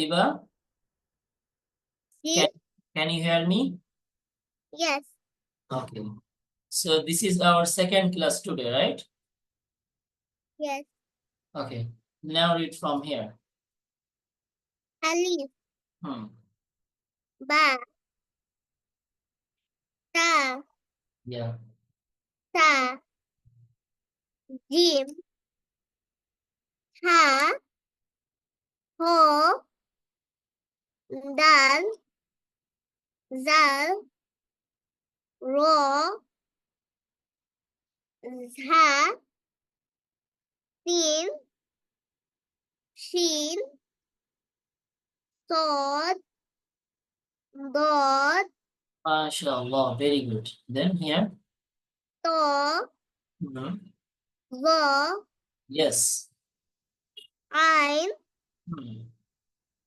Adeeba, Yes. can you hear me? Yes. Okay. So this is our second class today, right? Yes. Okay. Now read from here. Alif. Hmm. Ba. Ta. Yeah. Ta. Jim. Ha. Ho. Dal. Zal. Ro. Zha. Sin. Shin. Sod. Dod. MashaAllah. Very good. Then here. To. Hmm. Zo. Yes. Ain. Hmm.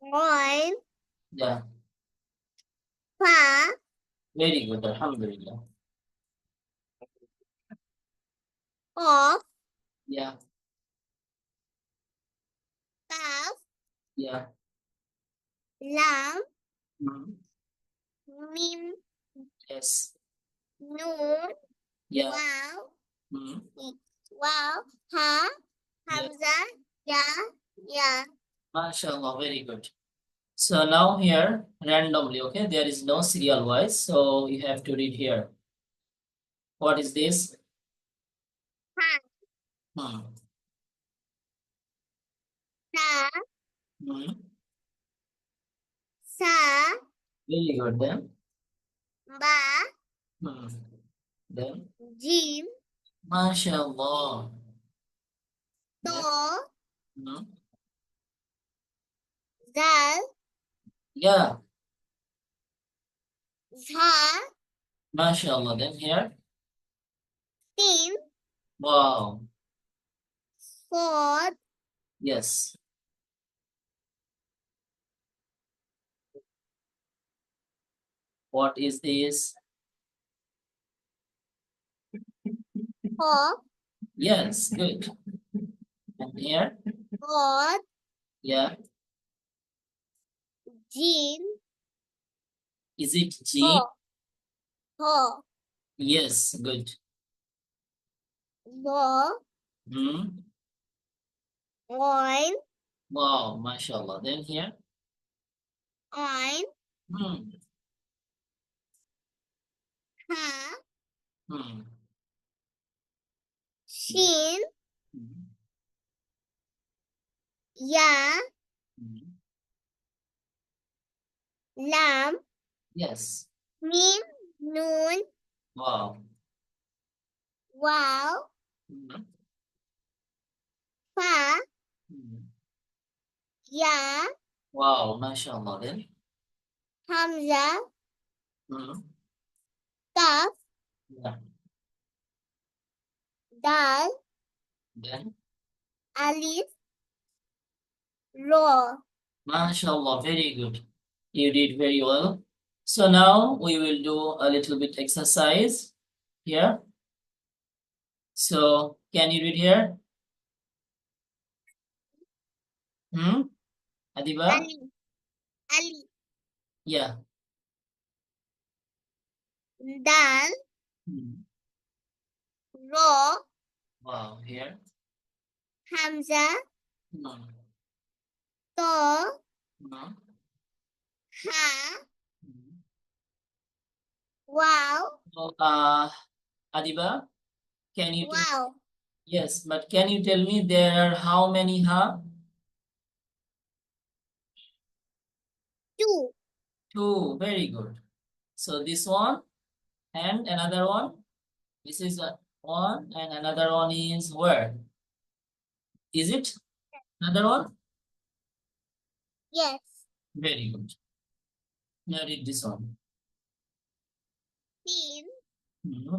Oin. Yeah. Pa. Very good. Alhamdulillah. Of. Yeah. Kaf. Yeah. Lam. Hmm. Mim. Yes. Noon. Yeah. Wow. Hmm. Wow. Ha. Yeah. Hamza. Ya. Ya. MashaAllah. Very good. So now here randomly, okay? There is no serial wise, so you have to read here. What is this? Ha. Hmm. Ta. Hmm. Sa. Very good then. Ba. Hmm. Then, Jim. MashaAllah. To. Then, hmm. Zal. Yeah, Zha. MashaAllah. Then here, Sin. wow. Sod. Yes. What is this? Ho. Yes, good. And here, God. yeah. Jin. Is it G? Ho. Ho. Yes, good. Lo. Hmm. Oin. Wow, MashaAllah. Then here, Oin. hmm. Ha. Hmm. Shin. Hmm. Ya. Hmm. Lam. Yes. Mim. Noon. Wow. Wow. Hmm. Pa. Hmm. Ya. Wow, MashaAllah. Then, Hamza. hmm. Kaf. Yeah. Dal. Then, Alif. Ro. MashaAllah. Very good. You did very well. So now we will do a little bit exercise here. So can you read here? Hmm? Adeeba? Ali. Ali. Yeah. Dal. Hmm. Ro. Wow, here. Hamza. Hmm. To. Hmm. Ha. Hmm. Wow. So, Adeeba, can you tell? Wow. Yes, but can you tell me there are how many ha? Two. Two. Very good. So this one and another one. This is one and another one is where? Is it another one? Yes. Very good. Now read this one. Sin.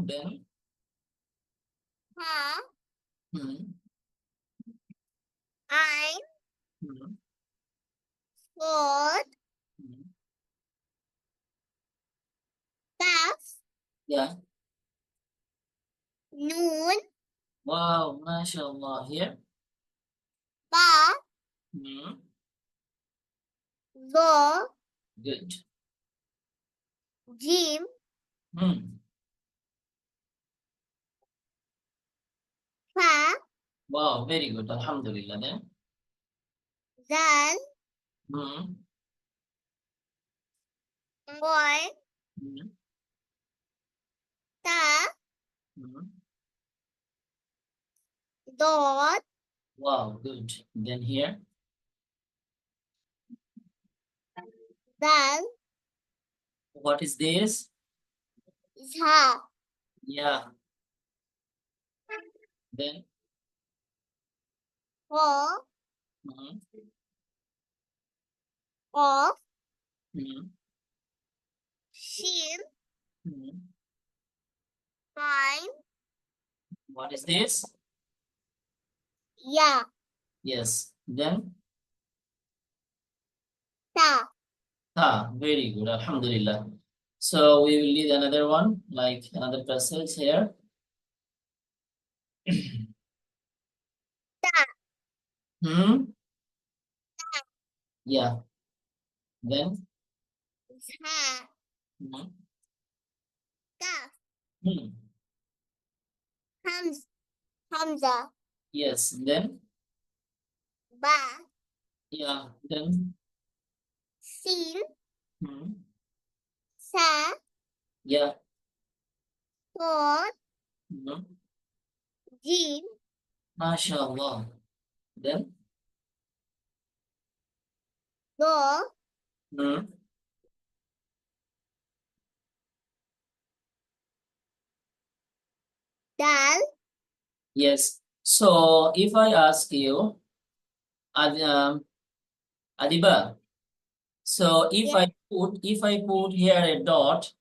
Then, Ha. hmm, Ein. hmm, Sod. hmm. Kaf. Yeah. Noon. Wow, mashallah. Here. Ba. Hmm, Zo, Good. Jim, Hmm. Fa, Wow, very good. Alhamdulillah. Then. Zal, Hmm. Boy, Hmm. Ta, Hmm. Dot, Wow, good. Then here. Dal, What is this? Zha, Yeah. Then. Ho, Hmm. Of, Hmm. Shin, Hmm. Fine, What is this? Ya, Yes. Then. Ta, Ah, very good. Alhamdulillah. So we will leave another one, like another passage here. Ta, Hmm. Yeah. Then. Zha, Hmm. Kaf, Hmm. Hamza, Yes. Then. Ba, Yeah. Then. Sin, Hmm. Sa, Yeah. Dot, Hmm. Jim, MashaAllah. Then. Do, Hmm. Dal, Yes. So if I ask you, Adiba, so yes, if I put here a dot,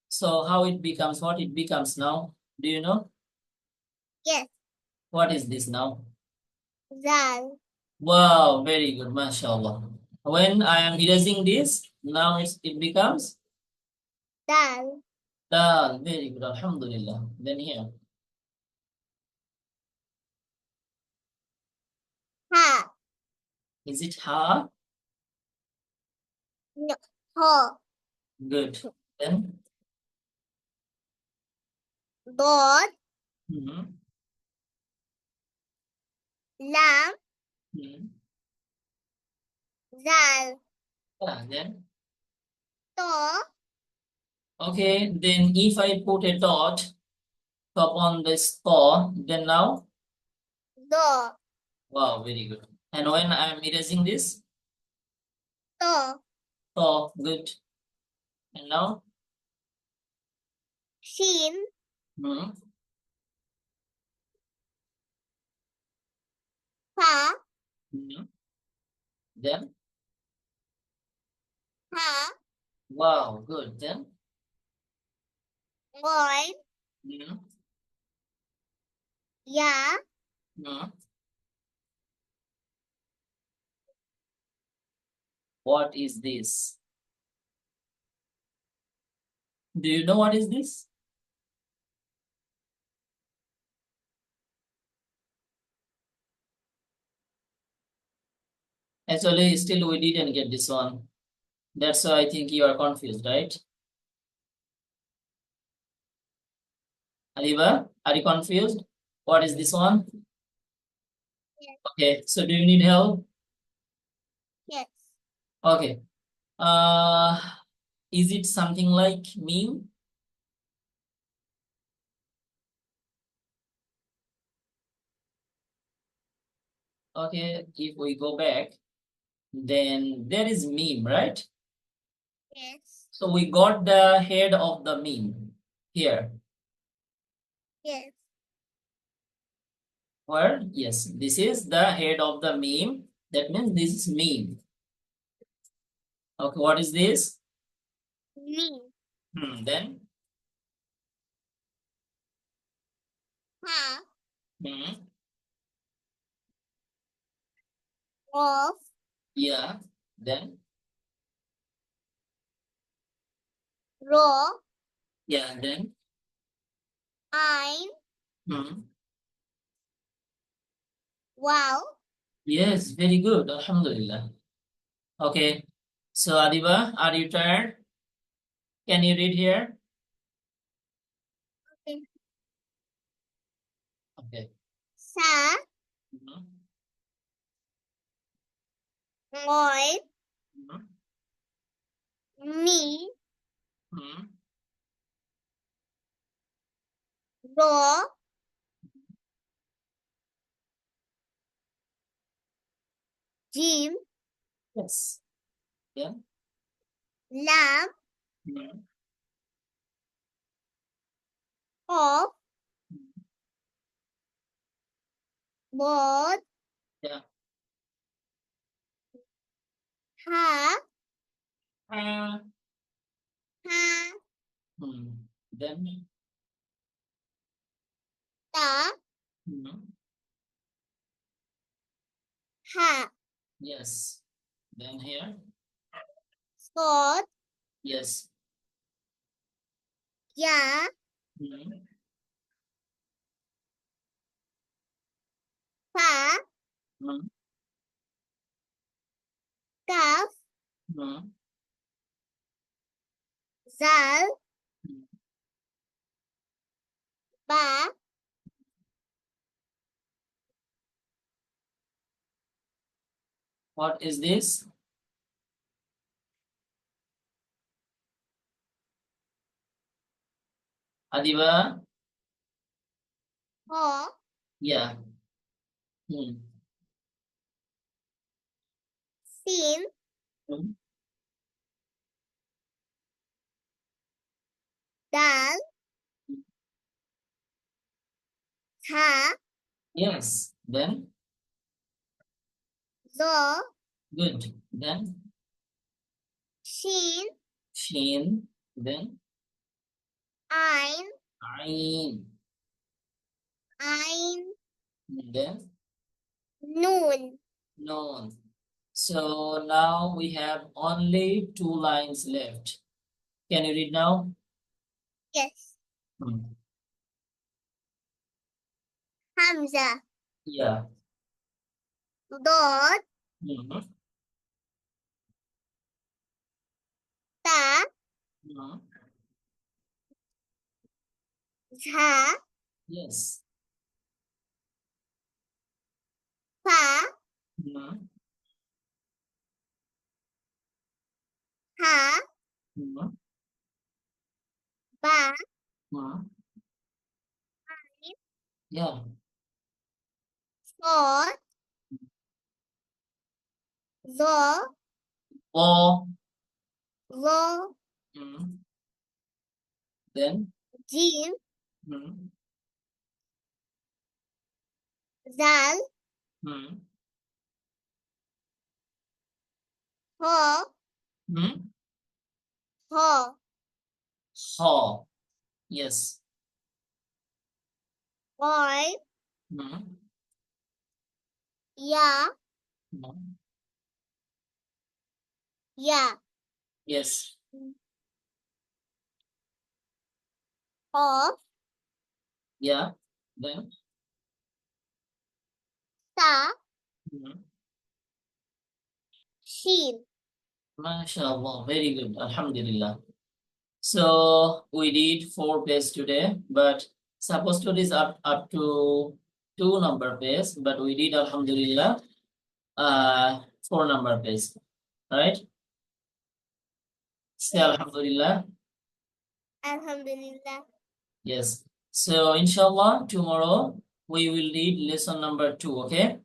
so how it becomes, what it becomes now? Do you know? yes, What is this now? Zal, Wow, very good, mashallah. When I am erasing this, now it becomes Dal, dal. Very good, alhamdulillah. Then here, Ha, is it ha? No, Ho, Good. Then, Dot, mhm, Lam, mhm. Zal, Yeah, then, To, okay, then if I put a dot upon this ko, then now, Do, wow, very good. And when I am erasing this, To, oh, good. And now, Shin, mhm, Fa, mhm. Then, Ha, wow, good. Then, Boy, mhm, Ya, mhm. What is this? Do you know what is this? Actually, still we didn't get this one. That's why I think you are confused, right? Aliva, are you confused? What is this one? yes, Okay, so do you need help? yes, Okay. Uh, is it something like meme? Okay, if we go back, then there is meme, right? yes, So we got the head of the meme here. yes, Where? Yes, this is the head of the meme. That means this is meme. Okay, what is this? Me, Then? Ha, Hmm. Of, Yeah. Then? Ro, Yeah. Then? Ein, Hmm. Wow, Yes, very good. Alhamdulillah. Okay. So Adeeba, are you tired? Can you read here? Okay. Okay. Sa, Mhm. ngồi, Mhm. mi, Mhm. rô, jim, Yes. Yeah. lam, Mhm. qaf, Mhm. bột, Yeah. ha, Uh, ha, Then. ta, Mhm. ha, Yes. Then here. sốt, Yes. giá, Mhm. phá, Mhm. caf, Mhm. zal, Mhm. ba, What is this? Adiba? ho, Yeah. Hmm. sin, Hmm. dal, tha, Yes. Then. zo, Good. Then. shin, Shin. Then. ain, Ain. ain, Then. nun. Noon. So now we have only 2 lines left. Can you read now? Yes. Hmm. Hamza, Yeah. dot, Mhm. ta, Mhm. za, Yes. fa, Mhm. ha, Mhm. ba, Mhm. ain, Yeah. sốt, zo, Or. zo, Mhm. Then. jim, Mhm. zal, Mhm. ho, Mhm. ho, Ho. Yes. oi, Mhm. ya, Mhm. ya, Yes. of, Yeah. Then. ta, Mhm. shin. MashaAllah. Very good. Alhamdulillah. So we did 4 pages today, but supposed to is up to 2 number page, but we did Alhamdulillah 4 number page. Right? Say Yes. Alhamdulillah. Alhamdulillah. Yes. So inshallah tomorrow we will read lesson number 2. Okay.